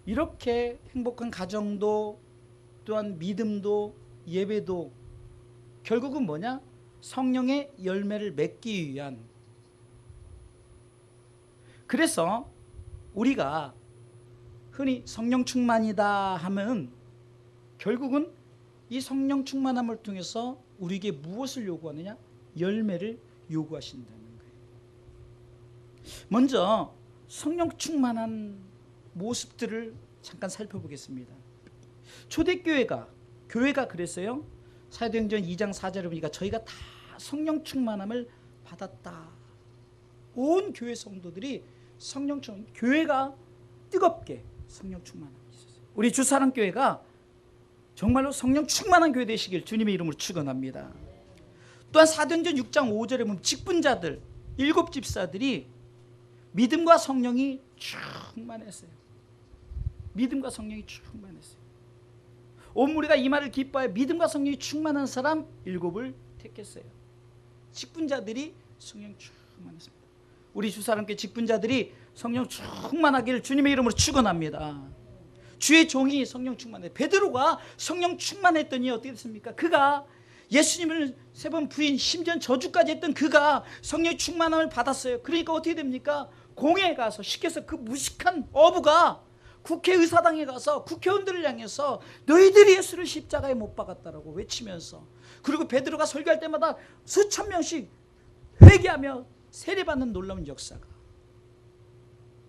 이렇게 행복한 가정도 또한 믿음도 예배도 결국은 뭐냐? 성령의 열매를 맺기 위한. 그래서 우리가 흔히 성령 충만이다 하면 결국은 이 성령 충만함을 통해서 우리에게 무엇을 요구하느냐? 열매를 요구하신다는 거예요. 먼저 성령 충만한 모습들을 잠깐 살펴보겠습니다. 초대교회가 그랬어요. 사도행전 2장 4절에 보니까 저희가 다 성령 충만함을 받았다. 온 교회 성도들이 성령 충만, 교회가 뜨겁게 성령 충만함이 있었어요. 우리 주사랑교회가 정말로 성령 충만한 교회 되시길 주님의 이름으로 축원합니다. 또한 사도행전 6장 5절에 보면 직분자들 7집사들이 믿음과 성령이 충만했어요. 믿음과 성령이 충만했어요. 온 무리가 이 말을 기뻐하여 믿음과 성령이 충만한 사람 7을 택했어요. 직분자들이 성령 충만했습니다. 우리 주사람께 직분자들이 성령 충만하기를 주님의 이름으로 축원합니다. 주의 종이 성령 충만해. 베드로가 성령 충만했더니 어떻게 됐습니까? 그가 예수님을 3번 부인, 심지어 저주까지 했던 그가 성령 충만함을 받았어요. 그러니까 어떻게 됩니까? 공회에 가서 시켜서 그 무식한 어부가 국회의사당에 가서 국회의원들을 향해서 너희들이 예수를 십자가에 못 박았다라고 외치면서, 그리고 베드로가 설교할 때마다 수천 명씩 회개하며 세례받는 놀라운 역사가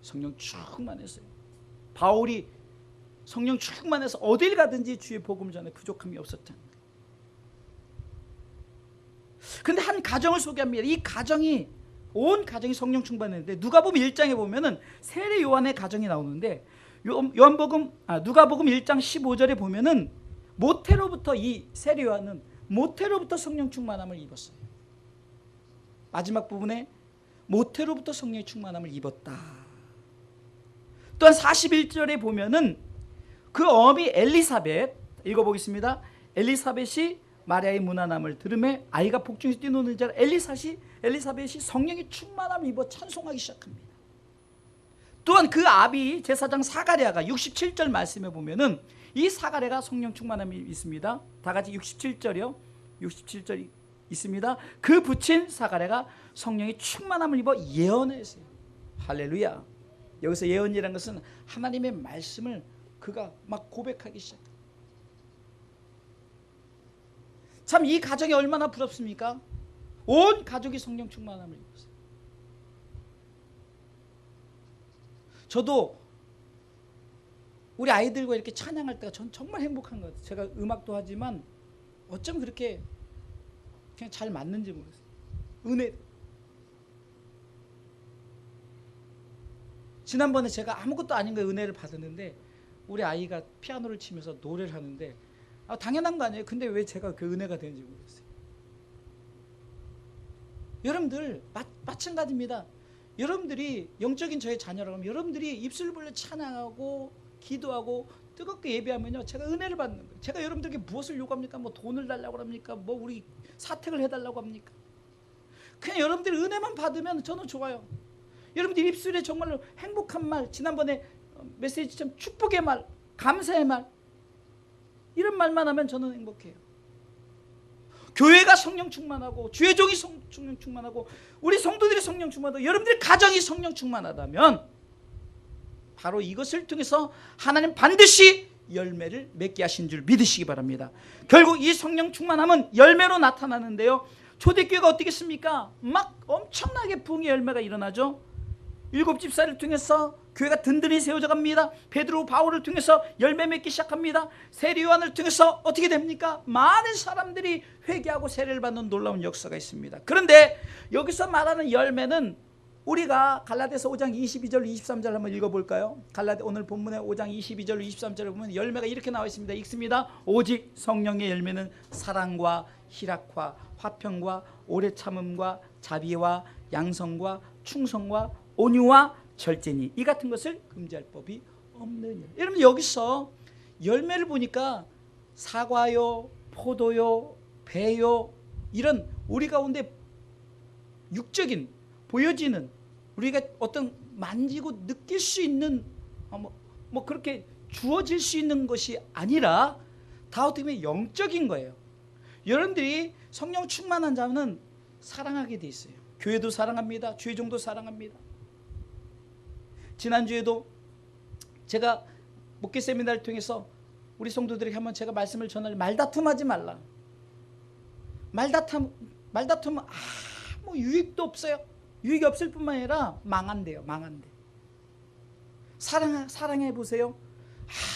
성령 충만했어요. 바울이 성령 충만해서 어딜 가든지 주의 복음을 전해 부족함이 없었다는 거예요. 근데 한 가정을 소개합니다. 이 가정이, 온 가정이 성령 충만했는데 누가복음 1장에 보면은 세례 요한의 가정이 나오는데 누가복음 1장 15절에 보면은 모태로부터, 이 세례 요한은 모태로부터 성령 충만함을 입었어요. 마지막 부분에 모태로부터 성령의 충만함을 입었다. 또한 41절에 보면은 그 어미 엘리사벳, 읽어보겠습니다. 엘리사벳이 마리아의 문안함을 들음에 아이가 복중에서 뛰노는 자 엘리사벳이 성령의 충만함을 입어 찬송하기 시작합니다. 또한 그 아비 제사장 사가랴가 67절 말씀에 보면은 이 사가랴가 성령 충만함이 있습니다. 다 같이 67절이요. 67절 있습니다. 그 부친 사가랴가 성령의 충만함을 입어 예언했어요. 할렐루야. 여기서 예언이라는 것은 하나님의 말씀을 그가 막 고백하기 시작합니다. 참 이 가정이 얼마나 부럽습니까? 온 가족이 성령 충만함을 입었어요. 저도 우리 아이들과 이렇게 찬양할 때가 전 정말 행복한 것 같아요. 제가 음악도 하지만 어쩜 그렇게 그냥 잘 맞는지 모르겠어요. 은혜. 지난번에 제가 아무것도 아닌 거에 은혜를 받았는데 우리 아이가 피아노를 치면서 노래를 하는데 당연한 거 아니에요. 근데 왜 제가 그 은혜가 되는지 모르겠어요. 여러분들 마찬가지입니다. 여러분들이 영적인 저의 자녀라고 하면 여러분들이 입술을 벌려 찬양하고 기도하고 뜨겁게 예배하면요, 제가 은혜를 받는 거예요. 제가 여러분들에게 무엇을 요구합니까? 뭐 돈을 달라고 합니까? 뭐 우리 사택을 해달라고 합니까? 그냥 여러분들이 은혜만 받으면 저는 좋아요. 여러분들 입술에 정말로 행복한 말, 지난번에 메시지처럼 축복의 말, 감사의 말, 이런 말만 하면 저는 행복해요. 교회가 성령 충만하고 주의 종이 성령 충만하고 우리 성도들이 성령 충만하고 여러분들의 가정이 성령 충만하다면 바로 이것을 통해서 하나님 반드시 열매를 맺게 하신 줄 믿으시기 바랍니다. 결국 이 성령 충만함은 열매로 나타나는데요, 초대교회가 어떻겠습니까? 막 엄청나게 부흥의 열매가 일어나죠. 7집사를 통해서 교회가 든든히 세워져 갑니다. 베드로 바울을 통해서 열매 맺기 시작합니다. 세례 요한을 통해서 어떻게 됩니까? 많은 사람들이 회개하고 세례를 받는 놀라운 역사가 있습니다. 그런데 여기서 말하는 열매는 우리가 갈라디아서 5장 22절 23절 한번 읽어볼까요? 오늘 본문의 5장 22절 23절에 보면 열매가 이렇게 나와 있습니다. 읽습니다. 오직 성령의 열매는 사랑과 희락과 화평과 오래 참음과 자비와 양성과 충성과 온유와 절제니 이 같은 것을 금지할 법이 없느니라. 여러분 여기서 열매를 보니까 사과요, 포도요, 배요, 이런 우리 가운데 육적인 보여지는 우리가 어떤 만지고 느낄 수 있는 뭐 그렇게 주어질 수 있는 것이 아니라 다 어떻게 보면 영적인 거예요. 여러분들이 성령 충만한 자는 사랑하게 돼 있어요. 교회도 사랑합니다. 주의종도 사랑합니다. 지난주에도 제가 목회 세미나를 통해서 우리 성도들에게 한번 제가 말씀을 전하려, 말다툼하지 말라. 말다툼은 아무 유익도 없어요. 유익이 없을 뿐만 아니라 망한대요. 망한대. 사랑해 보세요.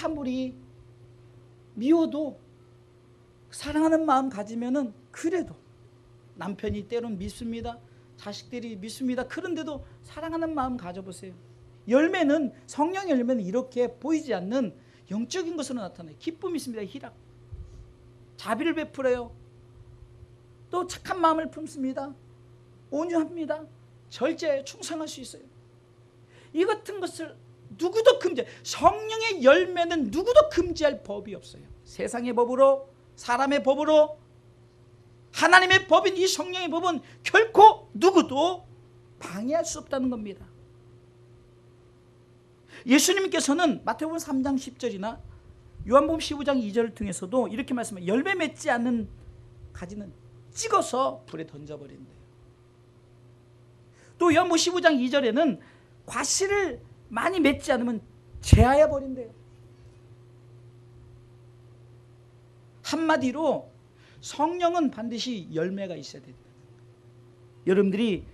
아무리 미워도 사랑하는 마음 가지면은 그래도 남편이 때론 밉습니다. 자식들이 밉습니다. 그런데도 사랑하는 마음 가져보세요. 열매는, 성령 열매는 이렇게 보이지 않는 영적인 것으로 나타나요. 기쁨이 있습니다. 희락. 자비를 베풀어요. 또 착한 마음을 품습니다. 온유합니다. 절제해요. 충성할 수 있어요. 이 같은 것을 누구도 금지해. 성령의 열매는 누구도 금지할 법이 없어요. 세상의 법으로, 사람의 법으로, 하나님의 법인 이 성령의 법은 결코 누구도 방해할 수 없다는 겁니다. 예수님께서는 마태복음 3장 10절이나 요한복음 15장 2절을 통해서도 이렇게 말씀해요. 열매 맺지 않는 가지는 찍어서 불에 던져버린대요. 또 요한복음 15장 2절에는 과실을 많이 맺지 않으면 제하여 버린대요. 한마디로 성령은 반드시 열매가 있어야 된다. 여러분들이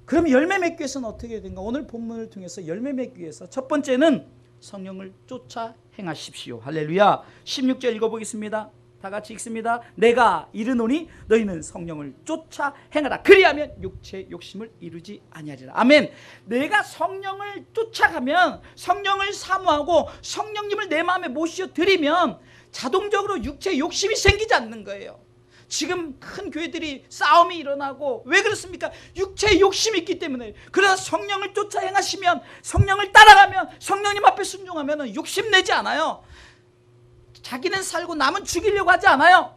그럼 열매 맺기 위해서는 어떻게 된가? 오늘 본문을 통해서 열매 맺기 위해서 첫 번째는 성령을 쫓아 행하십시오. 할렐루야. 16절 읽어보겠습니다. 다 같이 읽습니다. 내가 이르노니 너희는 성령을 쫓아 행하라. 그리하면 육체의 욕심을 이루지 아니하리라. 아멘. 내가 성령을 쫓아가면, 성령을 사모하고 성령님을 내 마음에 모셔드리면 자동적으로 육체의 욕심이 생기지 않는 거예요. 지금 큰 교회들이 싸움이 일어나고 왜 그렇습니까? 육체의 욕심이 있기 때문에. 그러나 성령을 쫓아 행하시면, 성령을 따라가면, 성령님 앞에 순종하면 욕심내지 않아요. 자기는 살고 남은 죽이려고 하지 않아요.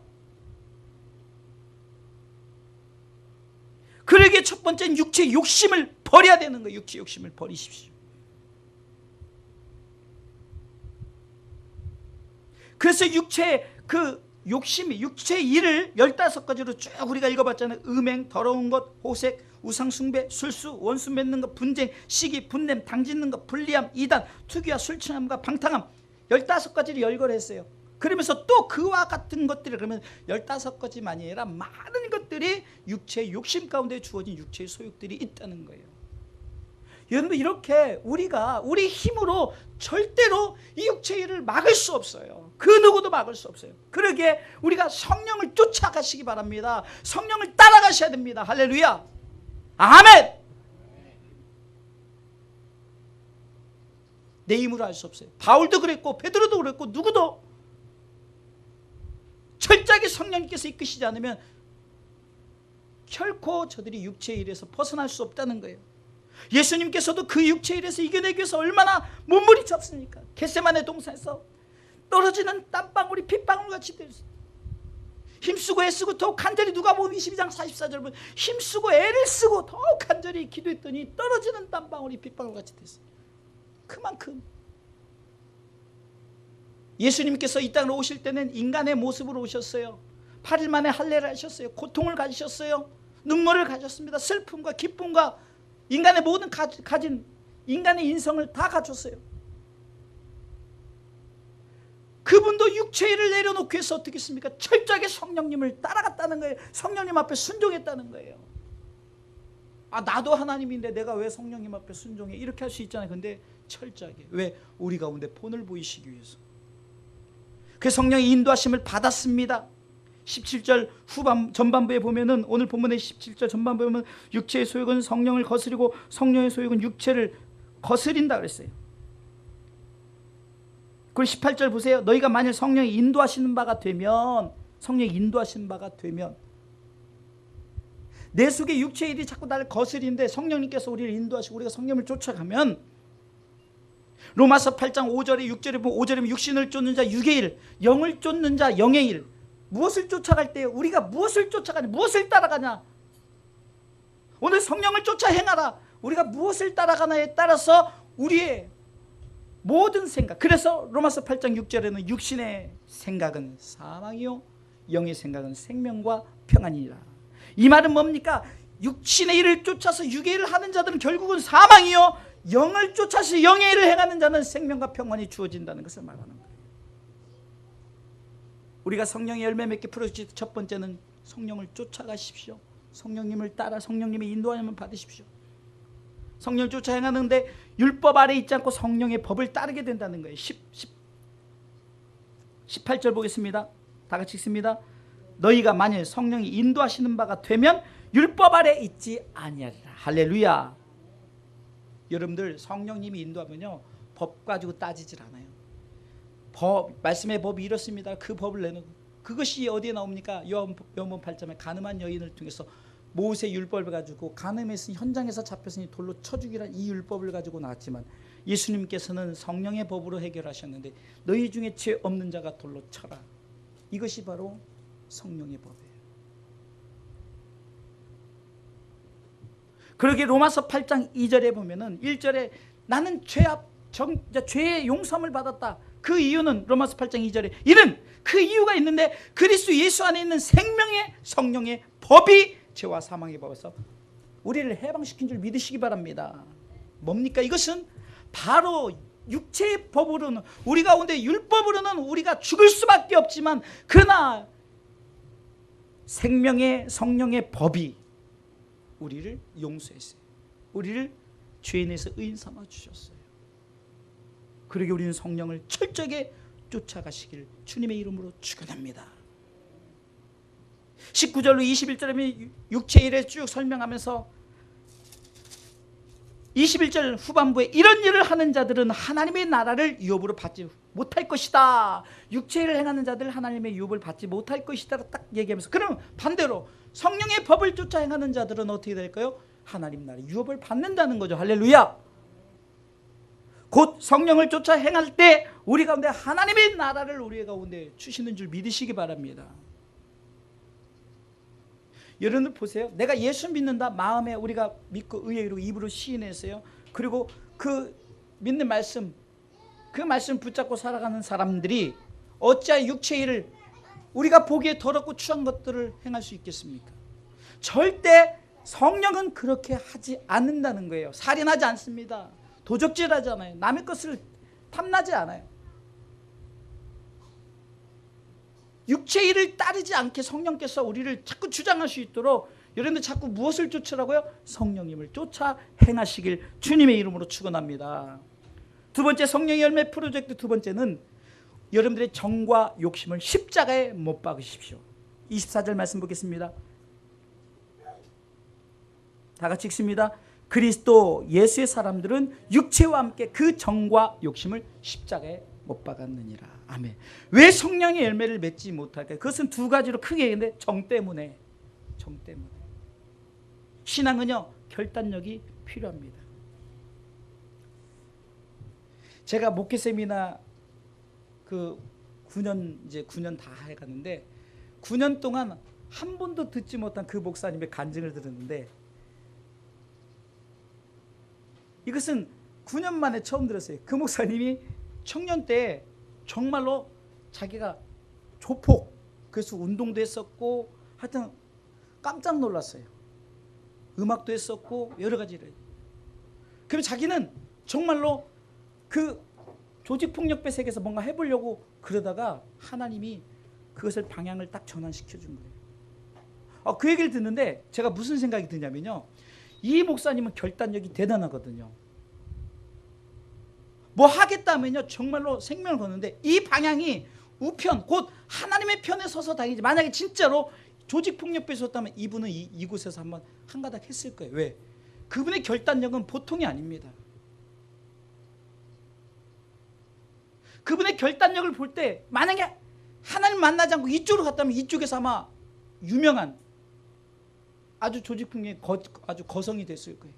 그러기에 첫 번째는 육체의 욕심을 버려야 되는 거예요. 육체의 욕심을 버리십시오. 그래서 육체의 욕심이, 육체의 일을 15가지로 쭉 우리가 읽어봤잖아요. 음행, 더러운 것, 호색, 우상숭배, 술수, 원수 맺는 것, 분쟁, 시기, 분냄, 당짓는 것, 불리함, 이단, 투기와 술취함과 방탕함, 15가지를 열거했어요. 그러면서 또 그와 같은 것들을, 그러면 15가지만이 아니라 많은 것들이 육체의 욕심 가운데 주어진 육체의 소욕들이 있다는 거예요. 여러분, 이렇게 우리가 우리 힘으로 절대로 이 육체의 일을 막을 수 없어요. 그 누구도 막을 수 없어요. 그러기에 우리가 성령을 쫓아가시기 바랍니다. 성령을 따라가셔야 됩니다. 할렐루야. 아멘. 내 힘으로 할 수 없어요. 바울도 그랬고 베드로도 그랬고 누구도 철저하게 성령님께서 이끄시지 않으면 결코 저들이 육체의 일에서 벗어날 수 없다는 거예요. 예수님께서도 그 육체의 일에서 이겨내기 위해서 얼마나 몸부림쳤습니까? 겟세마네 동산에서 떨어지는 땀방울이 핏방울같이 되었어요. 힘쓰고 애쓰고 더욱 간절히, 누가복음 22장 44절 보면 힘쓰고 애를 쓰고 더욱 간절히 기도했더니 떨어지는 땀방울이 핏방울같이 됐어요. 그만큼 예수님께서 이 땅으로 오실 때는 인간의 모습으로 오셨어요. 8일 만에 할례를 하셨어요. 고통을 가지셨어요. 눈물을 가졌습니다. 슬픔과 기쁨과 인간의 모든 가진 인간의 인성을 다 갖췄어요. 그분도 육체의 일을 내려놓고 해서 어떻게 했습니까? 철저하게 성령님을 따라갔다는 거예요. 성령님 앞에 순종했다는 거예요. 아, 나도 하나님인데 내가 왜 성령님 앞에 순종해? 이렇게 할 수 있잖아요. 근데 철저하게. 왜? 우리 가운데 본을 보이시기 위해서. 그 성령의 인도하심을 받았습니다. 17절 전반부에 보면은, 오늘 본문의 17절 전반부에 보면 육체의 소욕은 성령을 거스리고 성령의 소욕은 육체를 거스린다 그랬어요. 그리고 18절 보세요. 너희가 만일 성령이 인도하시는 바가 되면, 성령이 인도하시는 바가 되면, 내 속에 육체의 일이 자꾸 나를 거스리는데 성령님께서 우리를 인도하시고 우리가 성령을 쫓아가면, 로마서 8장 5절에 6절에 보면 5절에 육신을 쫓는 자 육의 일, 영을 쫓는 자 영의 일. 무엇을 쫓아갈 때 우리가 무엇을 쫓아가냐, 무엇을 따라가냐. 오늘 성령을 쫓아 행하라. 우리가 무엇을 따라가냐에 따라서 우리의 모든 생각. 그래서 로마서 8장 6절에는 육신의 생각은 사망이요 영의 생각은 생명과 평안이니라. 이 말은 뭡니까? 육신의 일을 쫓아서 육의 일을 하는 자들은 결국은 사망이요 영을 쫓아서 영의 일을 행하는 자는 생명과 평안이 주어진다는 것을 말하는 거예요. 우리가 성령의 열매 맺게 풀어주실 때 첫 번째는 성령을 쫓아가십시오. 성령님을 따라 성령님의 인도하심을 받으십시오. 성령을 쫓아 행하는데 율법 아래 있지 않고 성령의 법을 따르게 된다는 거예요. 18절 보겠습니다. 다 같이 읽습니다. 너희가 만일 성령이 인도하시는 바가 되면 율법 아래 있지 아니하리라. 할렐루야. 여러분들 성령님이 인도하면요 법 가지고 따지질 않아요. 말씀의 법이 이렇습니다. 그 법을 내는 그것이 어디에 나옵니까? 요한복음 8장에 가늠한 여인을 통해서 모세 율법을 가지고 간음했으니 현장에서 잡혔으니 돌로 쳐 죽이란 이 율법을 가지고 나왔지만 예수님께서는 성령의 법으로 해결하셨는데 너희 중에 죄 없는 자가 돌로 쳐라. 이것이 바로 성령의 법이에요. 그러게 로마서 8장 2절에 보면은 1절에 나는 죄의 용서함을 받았다. 그 이유는 로마서 8장 2절에 이는 그 이유가 있는데 그리스도 예수 안에 있는 생명의 성령의 법이 죄와 사망의 법에서 우리를 해방시킨 줄 믿으시기 바랍니다. 뭡니까? 이것은 바로 육체의 법으로는 우리 가운데 율법으로는 우리가 죽을 수밖에 없지만 그러나 생명의 성령의 법이 우리를 용서했어요. 우리를 죄인에서 의인 삼아 주셨어요. 그러게 우리는 성령을 철저하게 쫓아가시길 주님의 이름으로 축원합니다. 19절로 21절에 육체 일에 쭉 설명하면서 21절 후반부에 이런 일을 하는 자들은 하나님의 나라를 유업으로 받지 못할 것이다. 육체 일을 행하는 자들 하나님의 유업을 받지 못할 것이다 딱 얘기하면서 그럼 반대로 성령의 법을 쫓아 행하는 자들은 어떻게 될까요? 하나님 나라의 유업을 받는다는 거죠. 할렐루야. 곧 성령을 쫓아 행할 때 우리 가운데 하나님의 나라를 우리 가운데 주시는 줄 믿으시기 바랍니다. 여러분들 보세요. 내가 예수 믿는다 마음에 우리가 믿고 의로 입으로 시인했어요. 그리고 그 믿는 말씀 그 말씀 붙잡고 살아가는 사람들이 어찌하여 육체의 일을 우리가 보기에 더럽고 추한 것들을 행할 수 있겠습니까? 절대 성령은 그렇게 하지 않는다는 거예요. 살인하지 않습니다. 도적질하지 않아요. 남의 것을 탐나지 않아요. 육체의 일을 따르지 않게 성령께서 우리를 자꾸 주장할 수 있도록 여러분들 자꾸 무엇을 쫓으라고요? 성령님을 쫓아 행하시길 주님의 이름으로 축원합니다. 두 번째 성령의 열매 프로젝트 두 번째는 여러분들의 정과 욕심을 십자가에 못 박으십시오. 24절 말씀 보겠습니다. 다 같이 읽습니다. 그리스도 예수의 사람들은 육체와 함께 그 정과 욕심을 십자가에 못 박았느니라. 아멘. 왜 성령의 열매를 맺지 못할까요? 그것은 두 가지로 크게 얘기했는데 정 때문에. 신앙은요 결단력이 필요합니다. 제가 목회 세미나 그 9년 다 해갔는데 9년 동안 한 번도 듣지 못한 그 목사님의 간증을 들었는데 이것은 9년 만에 처음 들었어요. 그 목사님이 청년 때 정말로 자기가 조폭 그래서 운동도 했었고 하여튼 깜짝 놀랐어요. 음악도 했었고 여러 가지를. 그럼 자기는 정말로 그 조직폭력배 세계에서 뭔가 해보려고 그러다가 하나님이 그것을 방향을 딱 전환시켜 준 거예요. 그 얘기를 듣는데 제가 무슨 생각이 드냐면요. 이 목사님은 결단력이 대단하거든요. 뭐 하겠다면요 정말로 생명을 거는데 이 방향이 우편 곧 하나님의 편에 서서 다니지. 만약에 진짜로 조직폭력배에 섰다면 이분은 이곳에서 한번 한가닥 했을 거예요. 왜? 그분의 결단력은 보통이 아닙니다. 그분의 결단력을 볼 때 만약에 하나님 만나지 않고 이쪽으로 갔다면 이쪽에서 아마 유명한 아주 조직폭력이 아주 거성이 됐을 거예요.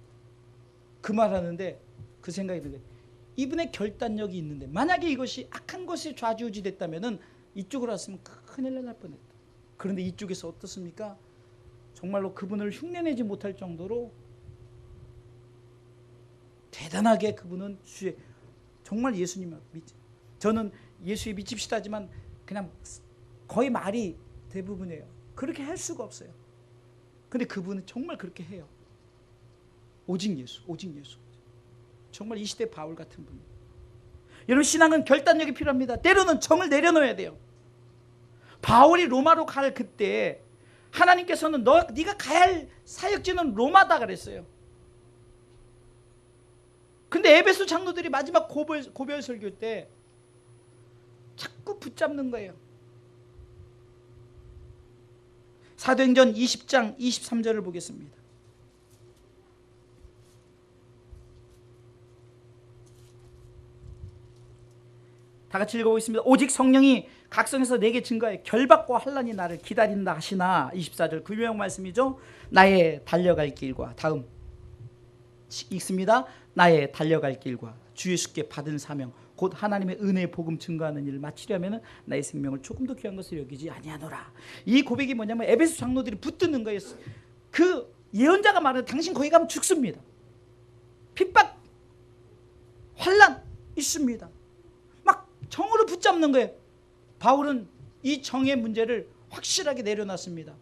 그 말하는데 그 생각이 드는데 이분의 결단력이 있는데 만약에 이것이 악한 것이 좌지우지 됐다면 이쪽으로 왔으면 큰일 날 뻔했다. 그런데 이쪽에서 어떻습니까? 정말로 그분을 흉내내지 못할 정도로 대단하게 그분은 정말 예수님을 저는 예수에 미칩시다 하지만 그냥 거의 말이 대부분이에요. 그렇게 할 수가 없어요. 근데 그분은 정말 그렇게 해요. 오직 예수, 오직 예수. 정말 이 시대 바울 같은 분. 여러분, 신앙은 결단력이 필요합니다. 때로는 정을 내려놓아야 돼요. 바울이 로마로 갈 그때 하나님께서는 네가 가야 할 사역지는 로마다 그랬어요. 근데 에베소 장로들이 마지막 고별 설교 때 자꾸 붙잡는 거예요. 사도행전 20장 23절을 보겠습니다. 다 같이 읽어보겠습니다. 오직 성령이 각성에서 내게 증거해 결박과 환난이 나를 기다린다 하시나. 24절 그 유명 말씀이죠. 나의 달려갈 길과, 다음 읽습니다. 나의 달려갈 길과 주 예수께 받은 사명 곧 하나님의 은혜의 복음 증거하는 일을 마치려면 나의 생명을 조금도 귀한 것을 여기지 아니하노라. 이 고백이 뭐냐면 에베소 장로들이 붙드는 거예요. 그 예언자가 말하는 당신 거기 가면 죽습니다. 핍박 환난 있습니다. 막 정으로 붙잡는 거예요. 바울은 이 정의 문제를 확실하게 내려놨습니다.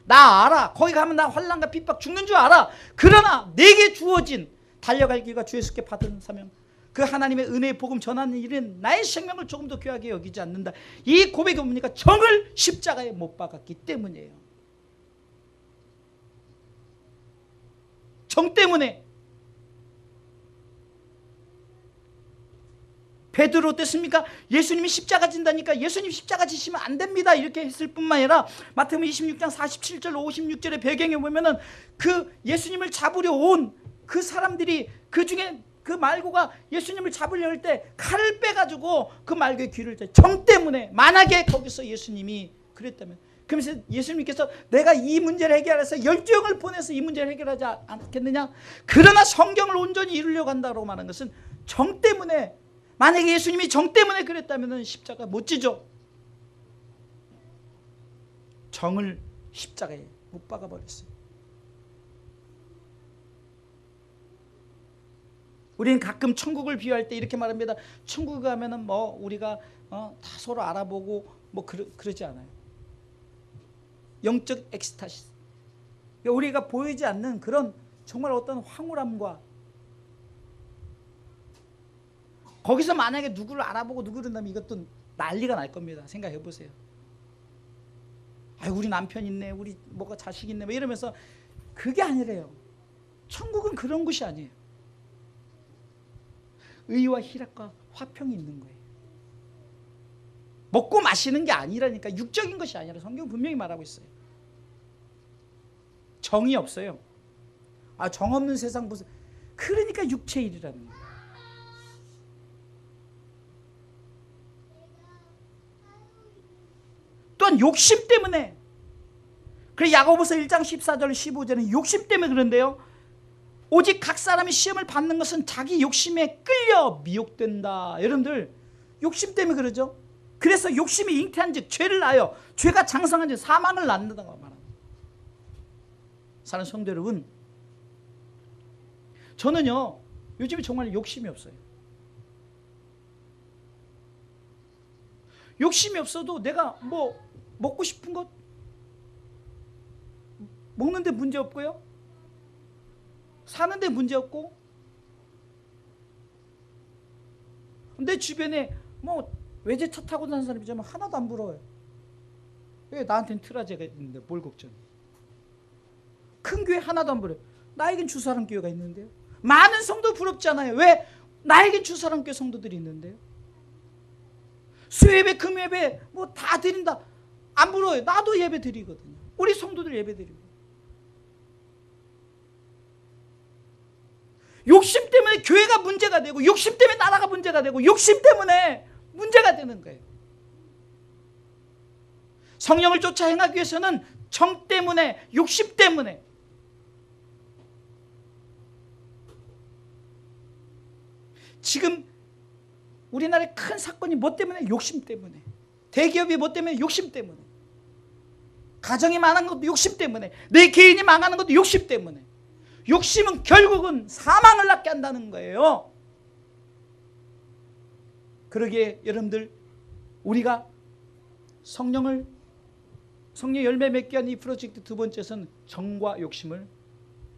나 알아. 거기 가면 나 환난과 핍박 죽는 줄 알아. 그러나 내게 주어진 달려갈 길과 주 예수께 받은 사명 그 하나님의 은혜의 복음 전하는 일은 나의 생명을 조금 더 귀하게 여기지 않는다. 이 고백이 뭡니까? 정을 십자가에 못 박았기 때문이에요. 정 때문에. 베드로 어땠습니까? 예수님이 십자가 진다니까 예수님 십자가 지시면 안 됩니다 이렇게 했을 뿐만 아니라 마태복음 26장 47절 56절의 배경에 보면은 그 예수님을 잡으려 온 그 사람들이 그 중에 그 말고가 예수님을 잡으려 할 때 칼을 빼가지고 그 말고의 귀를 정 때문에. 만약에 거기서 예수님이 그랬다면, 그러면서 예수님께서 내가 이 문제를 해결해서 12영을 보내서 이 문제를 해결하지 않겠느냐. 그러나 성경을 온전히 이루려고 한다고 말하는 것은 정 때문에. 만약에 예수님이 정 때문에 그랬다면 십자가 못 지죠. 정을 십자가에 못 박아버렸어요. 우리는 가끔 천국을 비유할 때 이렇게 말합니다. 천국 가면은 뭐 우리가 다 서로 알아보고 뭐 그러지 않아요. 영적 엑스타시스. 우리가 보이지 않는 그런 정말 어떤 황홀함과, 거기서 만약에 누구를 알아보고 누구를 나면 이것도 난리가 날 겁니다. 생각해 보세요. 우리 남편 있네, 우리 뭐가 자식 있네, 뭐 이러면서. 그게 아니래요. 천국은 그런 곳이 아니에요. 의와 희락과 화평이 있는 거예요. 먹고 마시는 게 아니라니까. 육적인 것이 아니라 성경 분명히 말하고 있어요. 정이 없어요. 정 없는 세상 무슨. 그러니까 육체의 일이라는 거예요. 또한 욕심 때문에. 그래 야고보서 1장 14절 15절은 욕심 때문에 그런데요. 오직 각 사람이 시험을 받는 것은 자기 욕심에 끌려 미혹된다. 여러분들 욕심 때문에 그러죠. 그래서 욕심이 잉태한 즉 죄를 낳아요. 죄가 장성한 즉 사망을 낳는다고 말합니다. 사랑하는 성도 여러분, 저는요 요즘에 정말 욕심이 없어요. 욕심이 없어도 내가 뭐 먹고 싶은 것 먹는데 문제 없고요, 사는데 문제 없고, 내 주변에 뭐 외제차 타고 다니는 사람이 있지만 하나도 안 부러워요. 왜? 나한테는 트라제가 있는데 뭘 걱정해. 큰 교회 하나도 안 부러워요. 나에겐 주사람 교회가 있는데요. 많은 성도 부럽잖아요. 왜? 나에겐 주사람 교회 성도들이 있는데요. 수예배 금예배 뭐 다 드린다. 안 부러워요. 나도 예배 드리거든요. 우리 성도들 예배 드리고. 욕심 때문에 교회가 문제가 되고, 욕심 때문에 나라가 문제가 되고, 욕심 때문에 문제가 되는 거예요. 성령을 쫓아 행하기 위해서는 정 때문에, 욕심 때문에. 지금 우리나라의 큰 사건이 뭐 때문에? 욕심 때문에. 대기업이 뭐 때문에? 욕심 때문에. 가정이 망하는 것도 욕심 때문에. 내 개인이 망하는 것도 욕심 때문에. 욕심은 결국은 사망을 낳게 한다는 거예요. 그러기에 여러분들 우리가 성령 열매 맺기 위한 이 프로젝트 두 번째는 정과 욕심을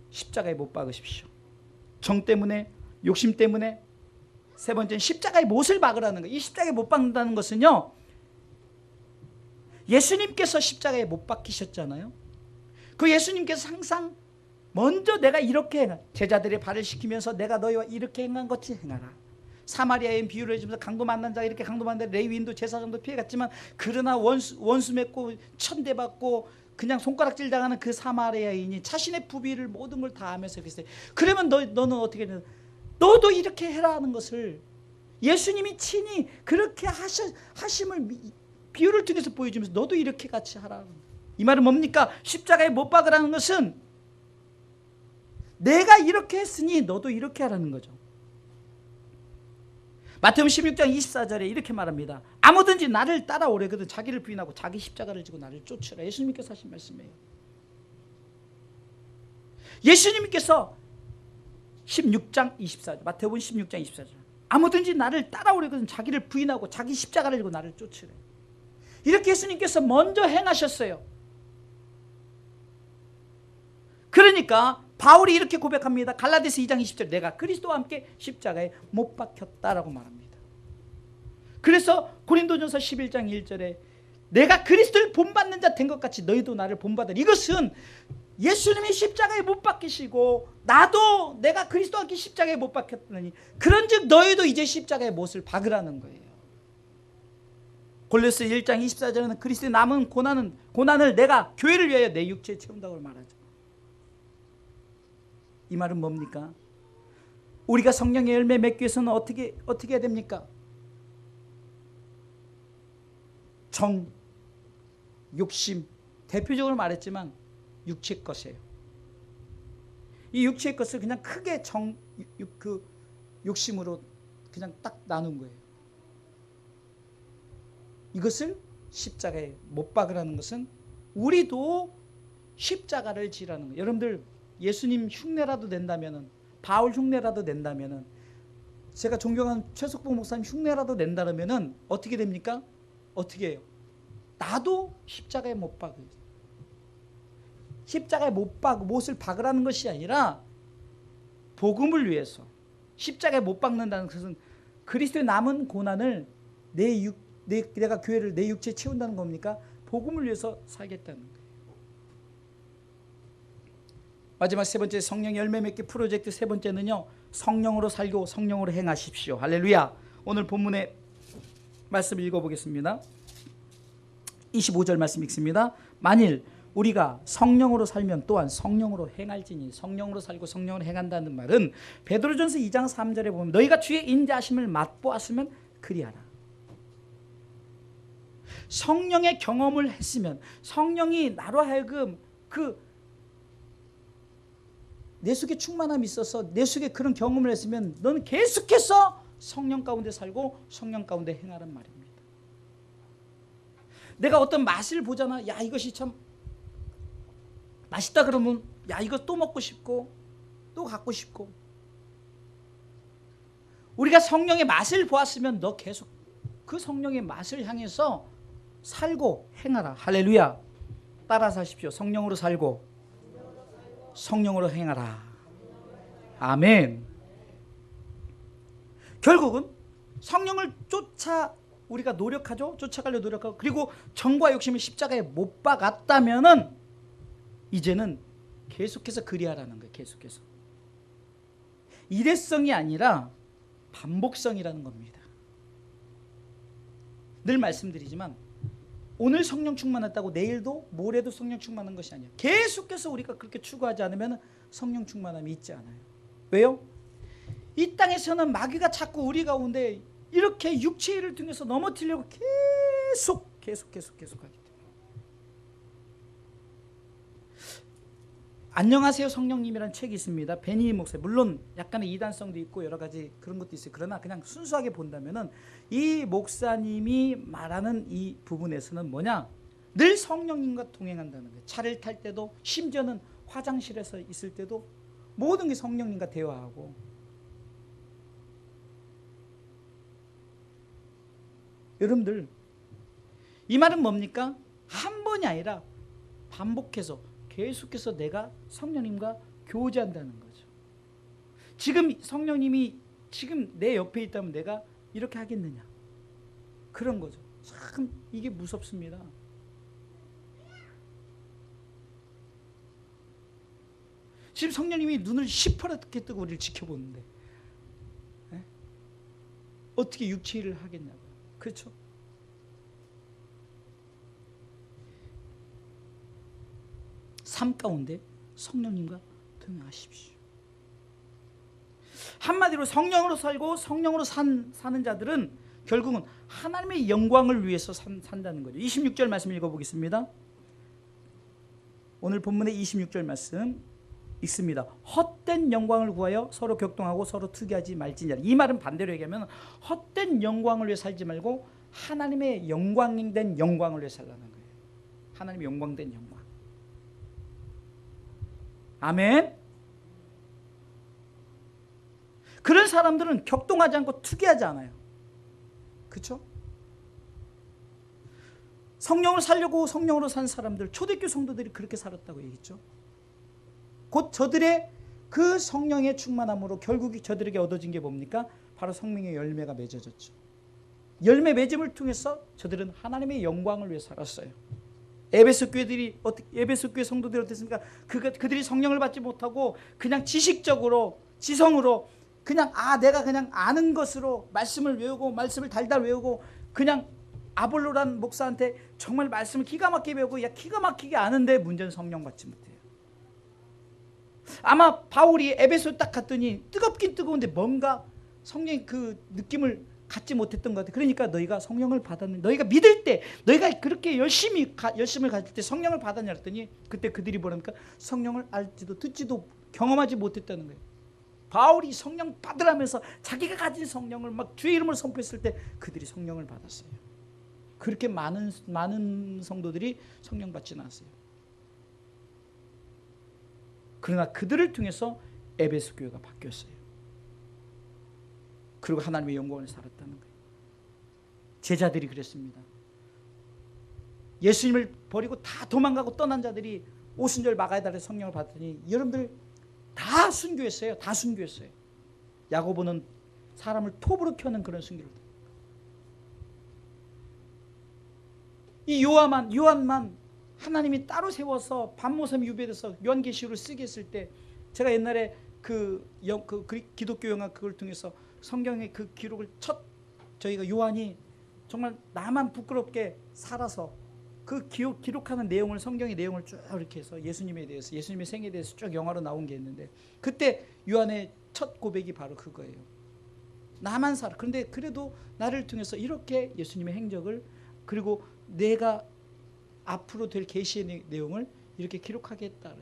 십자가에 못 박으십시오. 정 때문에, 욕심 때문에. 세 번째는 십자가에 못을 박으라는 거예요. 이 십자가에 못 박는다는 것은요, 예수님께서 십자가에 못 박히셨잖아요. 그 예수님께서 항상 먼저 내가 이렇게 행하, 제자들의 발을 시키면서 내가 너희와 이렇게 행한 것이 행하라. 사마리아인 비유를 해주면서 강도 만난 자가 이렇게 강도 만났는데 레위인도 제사장도 피해갔지만 그러나 원수 맺고 천대받고 그냥 손가락질 당하는 그 사마리아인이 자신의 부비를 모든 걸 다 하면서 그랬어요. 그러면 너는 어떻게 되냐? 너도 이렇게 해라 하는 것을 예수님이 친히 그렇게 하심을 비유를 통해서 보여주면서 너도 이렇게 같이 하라. 이 말은 뭡니까? 십자가에 못 박으라는 것은 내가 이렇게 했으니 너도 이렇게 하라는 거죠. 마태복음 16장 24절에 이렇게 말합니다. 아무든지 나를 따라오려거든 자기를 부인하고 자기 십자가를 지고 나를 쫓으라. 예수님께서 하신 말씀이에요. 예수님께서 16장 24절, 마태복음 16장 24절, 아무든지 나를 따라오려거든 자기를 부인하고 자기 십자가를 지고 나를 쫓으래. 이렇게 예수님께서 먼저 행하셨어요. 그러니까 바울이 이렇게 고백합니다. 갈라디아서 2장 20절, 내가 그리스도와 함께 십자가에 못 박혔다라고 말합니다. 그래서 고린도전서 11장 1절에 내가 그리스도를 본받는 자 된 것 같이 너희도 나를 본받으라. 이것은 예수님이 십자가에 못 박히시고 나도 내가 그리스도와 함께 십자가에 못 박혔더니 그런즉 너희도 이제 십자가에 못을 박으라는 거예요. 골로새 1장 24절에는 그리스도의 남은 고난을 내가 교회를 위하여 내 육체에 채운다고 말하죠. 이 말은 뭡니까? 우리가 성령의 열매 맺기 위해서는 어떻게 해야 됩니까? 정, 욕심, 대표적으로 말했지만 육체의 것이에요. 이 육체의 것을 그냥 크게 욕심으로 그냥 딱 나눈 거예요. 이것을 십자가에 못 박으라는 것은 우리도 십자가를 지라는 거예요. 여러분들 예수님 흉내라도 낸다면은, 바울 흉내라도 낸다면은, 제가 존경하는 최석봉 목사님 흉내라도 낸다면은 어떻게 됩니까? 어떻게 해요? 나도 십자가에 못 박아요. 십자가에 못을 박으라는 것이 아니라 복음을 위해서 십자가에 못 박는다는 것은 그리스도의 남은 고난을 내가 교회를 내 육체에 채운다는 겁니까? 복음을 위해서 살겠다는 거예요. 마지막 세 번째 성령 열매 맺기 프로젝트 세 번째는요, 성령으로 살고 성령으로 행하십시오. 할렐루야. 오늘 본문의 말씀 읽어보겠습니다. 25절 말씀 읽습니다. 만일 우리가 성령으로 살면 또한 성령으로 행할지니, 성령으로 살고 성령으로 행한다는 말은 베드로전서 2장 3절에 보면 너희가 주의 인자하심을 맛보았으면 그리하라. 성령의 경험을 했으면, 성령이 나로 하여금 내 속에 충만함이 있어서 내 속에 그런 경험을 했으면 너는 계속해서 성령 가운데 살고 성령 가운데 행하란 말입니다. 내가 어떤 맛을 보잖아. 야, 이것이 참 맛있다 그러면 야, 이거 또 먹고 싶고 또 갖고 싶고. 우리가 성령의 맛을 보았으면 너 계속 그 성령의 맛을 향해서 살고 행하라. 할렐루야. 따라서 하십시오. 성령으로 살고 성령으로 행하라. 아멘. 결국은 성령을 우리가 노력하죠. 쫓아가려 노력하고, 그리고 정과 욕심을 십자가에 못 박았다면은 이제는 계속해서 그리하라는 거예요. 계속해서. 일회성이 아니라 반복성이라는 겁니다. 늘 말씀드리지만 오늘 성령 충만했다고 내일도 모레도 성령 충만한 것이 아니에요. 계속해서 우리가 그렇게 추구하지 않으면 성령 충만함이 있지 않아요. 왜요? 이 땅에서는 마귀가 자꾸 우리 가운데 이렇게 육체의 일을 통해서 넘어뜨리려고 계속 하기 때문에. 안녕하세요 성령님이라는 책이 있습니다. 베니 목사, 물론 약간의 이단성도 있고 여러 가지 그런 것도 있어요. 그러나 그냥 순수하게 본다면은 이 목사님이 말하는 이 부분에서는 뭐냐? 늘 성령님과 동행한다는 거예요. 차를 탈 때도, 심지어는 화장실에서 있을 때도 모든 게 성령님과 대화하고. 여러분들 이 말은 뭡니까? 한 번이 아니라 반복해서 계속해서 내가 성령님과 교제한다는 거죠. 지금 성령님이 지금 내 옆에 있다면 내가 이렇게 하겠느냐, 그런 거죠. 참 이게 무섭습니다. 지금 성령님이 눈을 시퍼렇게 뜨고 우리를 지켜보는데 에? 어떻게 육체 일을 하겠냐고요. 그렇죠? 삶 가운데 성령님과 동행하십시오. 한마디로 성령으로 살고 성령으로 사는 자들은 결국은 하나님의 영광을 위해서 산다는 거죠. 26절 말씀 읽어보겠습니다. 오늘 본문의 26절 말씀 읽습니다. 헛된 영광을 구하여 서로 격동하고 서로 투기하지 말지니라. 이 말은 반대로 얘기하면 헛된 영광을 위해 살지 말고 하나님의 영광된 영광을 위해 살라는 거예요. 하나님의 영광된 영광. 아멘. 그런 사람들은 격동하지 않고 투기하지 않아요. 그렇죠? 성령을 살려고 성령으로 산 사람들, 초대교회 성도들이 그렇게 살았다고 얘기했죠. 곧 저들의 그 성령의 충만함으로 결국 저들에게 얻어진 게 뭡니까? 바로 성령의 열매가 맺어졌죠. 열매 맺음을 통해서 저들은 하나님의 영광을 위해 살았어요. 에베소 교회 성도들이 어땠습니까? 그들이 성령을 받지 못하고 그냥 지식적으로, 지성으로 그냥 내가 그냥 아는 것으로 말씀을 외우고 말씀을 달달 외우고 그냥 아볼로란 목사한테 정말 말씀을 기가 막히게 배우고 기가 막히게 아는데 문제는 성령 받지 못해요. 아마 바울이 에베소 딱 갔더니 뜨겁긴 뜨거운데 뭔가 성령의 그 느낌을 갖지 못했던 것 같아요. 그러니까 너희가 성령을 받았는데, 너희가 믿을 때, 너희가 그렇게 열심을 가질 때 성령을 받았냐 했더니 그때 그들이 뭐랍니까? 성령을 알지도 듣지도 경험하지 못했다는 거예요. 바울이 성령 받으라면서 자기가 가진 성령을 막 주의 이름을 선포했을 때 그들이 성령을 받았어요. 그렇게 많은 성도들이 성령 받지는 않았어요. 그러나 그들을 통해서 에베소 교회가 바뀌었어요. 그리고 하나님의 영광을 살았다는 거예요. 제자들이 그랬습니다. 예수님을 버리고 다 도망가고 떠난 자들이 오순절 마가다락에서 성령을 받더니 여러분들 다 순교했어요. 다 순교했어요. 야고보는 사람을 톱으로 켜는 그런 순교를. 이 요한만 하나님이 따로 세워서 반모섬 유배돼서 요한계시록을 쓰게 했을 때, 제가 옛날에 그 기독교 영화 그걸 통해서 성경의 그 기록을 저희가 요한이 정말 나만 부끄럽게 살아서 그 기록하는 내용을, 성경의 내용을 쭉 이렇게 해서 예수님에 대해서, 예수님의 생애에 대해서 쭉 영화로 나온 게 있는데, 그때 요한의 첫 고백이 바로 그거예요. 나만 살아. 그런데 그래도 나를 통해서 이렇게 예수님의 행적을, 그리고 내가 앞으로 될 계시의 내용을 이렇게 기록하겠다.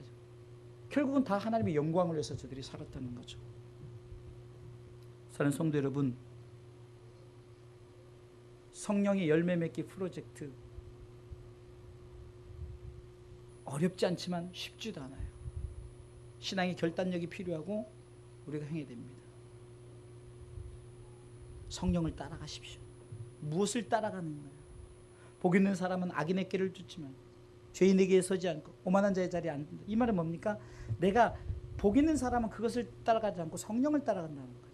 결국은 다 하나님의 영광을 위해서 저들이 살았다는 거죠. 사랑하는 성도 여러분, 성령의 열매 맺기 프로젝트 어렵지 않지만 쉽지도 않아요. 신앙의 결단력이 필요하고 우리가 행해야 됩니다. 성령을 따라가십시오. 무엇을 따라가는 거예요? 복 있는 사람은 악인의 길을 쫓지만 죄인에게 서지 않고 오만한 자의 자리에 앉는다. 이 말은 뭡니까? 내가 복 있는 사람은 그것을 따라가지 않고 성령을 따라간다는 거예요.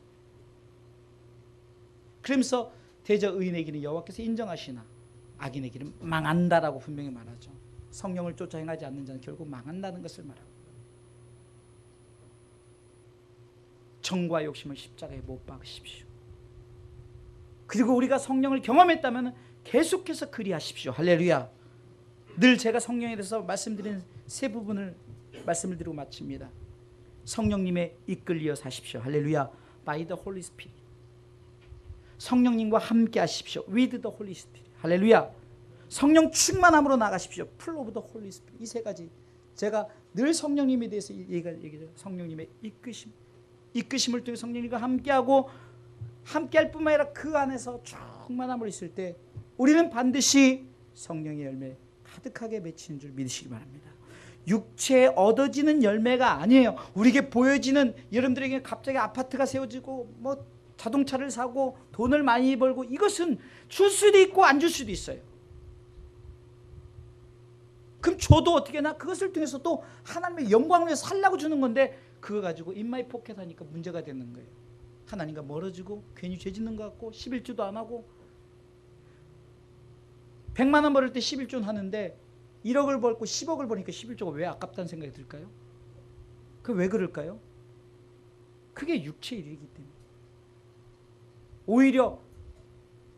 그러면서 대저 의인의 길은 여호와께서 인정하시나 악인의 길은 망한다라고 분명히 말하죠. 성령을 쫓아 행하지 않는 자는 결국 망한다는 것을 말합니다. 정과 욕심을 십자가에 못 박으십시오. 그리고 우리가 성령을 경험했다면 계속해서 그리하십시오. 할렐루야. 늘 제가 성령에 대해서 말씀드린 세 부분을 말씀을 드리고 마칩니다. 성령님의 이끌리어 사십시오. 할렐루야. By the Holy Spirit. 성령님과 함께 하십시오. With the Holy Spirit. 할렐루야. 성령 충만함으로 나가십시오. Full of the Holy Spirit. 이 세 가지 제가 늘 성령님에 대해서 얘기해요. 성령님의 이끄심을 통해 성령님과 함께하고, 함께할 뿐만 아니라 그 안에서 충만함으로 있을 때 우리는 반드시 성령의 열매 가득하게 맺히는 줄 믿으시기 바랍니다. 육체에 얻어지는 열매가 아니에요. 우리에게 보여지는, 여러분들에게 갑자기 아파트가 세워지고 뭐 자동차를 사고 돈을 많이 벌고, 이것은 줄 수도 있고 안 줄 수도 있어요. 그럼 줘도 어떻게 하나? 그것을 통해서 또 하나님의 영광을 위해서 살라고 주는 건데, 그거 가지고 인마이 포켓 하니까 문제가 되는 거예요. 하나님과 멀어지고 괜히 죄 짓는 것 같고 11조도 안 하고, 100만 원 벌을 때 11조는 하는데 1억을 벌고 10억을 버니까 11조가 왜 아깝다는 생각이 들까요? 그 왜 그럴까요? 그게 육체의 일이기 때문에. 오히려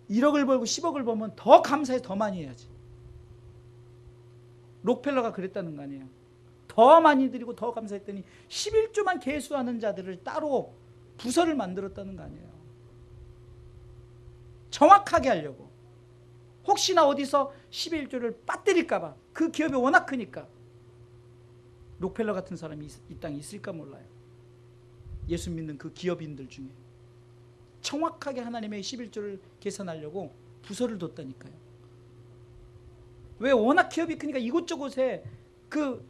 1억을 벌고 10억을 벌면 더 감사해서 더 많이 해야지. 록펠러가 그랬다는 거 아니에요. 더 많이 드리고 더 감사했더니 11조만 계수하는 자들을 따로 부서를 만들었다는 거 아니에요. 정확하게 하려고. 혹시나 어디서 11조를 빠뜨릴까 봐. 그 기업이 워낙 크니까. 록펠러 같은 사람이 이 땅에 있을까 몰라요. 예수 믿는 그 기업인들 중에 정확하게 하나님의 11조를 계산하려고 부서를 뒀다니까요. 왜? 워낙 기업이 크니까 이곳저곳에 그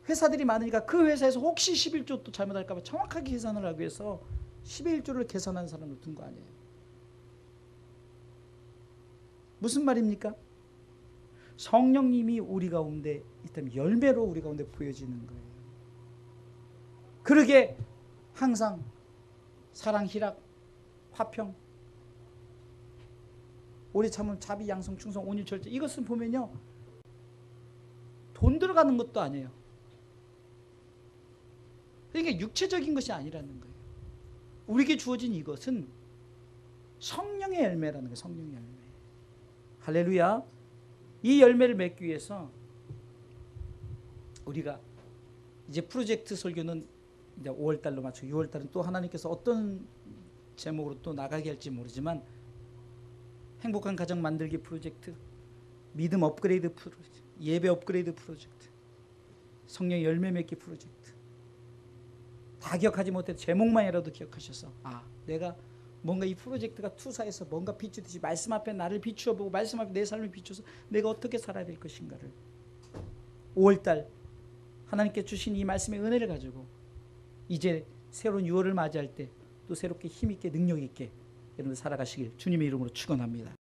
회사들이 많으니까 그 회사에서 혹시 11조 또 잘못할까 봐 정확하게 계산을 하기 위해서 11조를 계산하는 사람을 둔 거 아니에요. 무슨 말입니까? 성령님이 우리 가운데 있다면 열매로 우리 가운데 보여지는 거예요. 그러게 항상 사랑, 희락, 화평, 오래 참음, 자비, 양성, 충성, 온유, 절제, 이것은 보면요 돈 들어가는 것도 아니에요. 그러니까 육체적인 것이 아니라는 거예요. 우리에게 주어진 이것은 성령의 열매라는 거예요. 성령의 열매. 할렐루야. 이 열매를 맺기 위해서 우리가 이제 프로젝트 설교는 이제 5월달로 맞추고 6월달은 또 하나님께서 어떤 제목으로 또 나가게 할지 모르지만, 행복한 가정 만들기 프로젝트, 믿음 업그레이드 프로젝트, 예배 업그레이드 프로젝트, 성령 열매 맺기 프로젝트, 다 기억하지 못해도 제목만이라도 기억하셔서, 내가 뭔가 이 프로젝트가 투사해서 뭔가 비추듯이 말씀 앞에 나를 비추어 보고 말씀 앞에 내 삶을 비추어서 내가 어떻게 살아야 될 것인가를 5월달 하나님께 주신 이 말씀의 은혜를 가지고 이제 새로운 6월을 맞이할 때 또 새롭게 힘있게 능력있게 여러분 살아가시길 주님의 이름으로 축원합니다.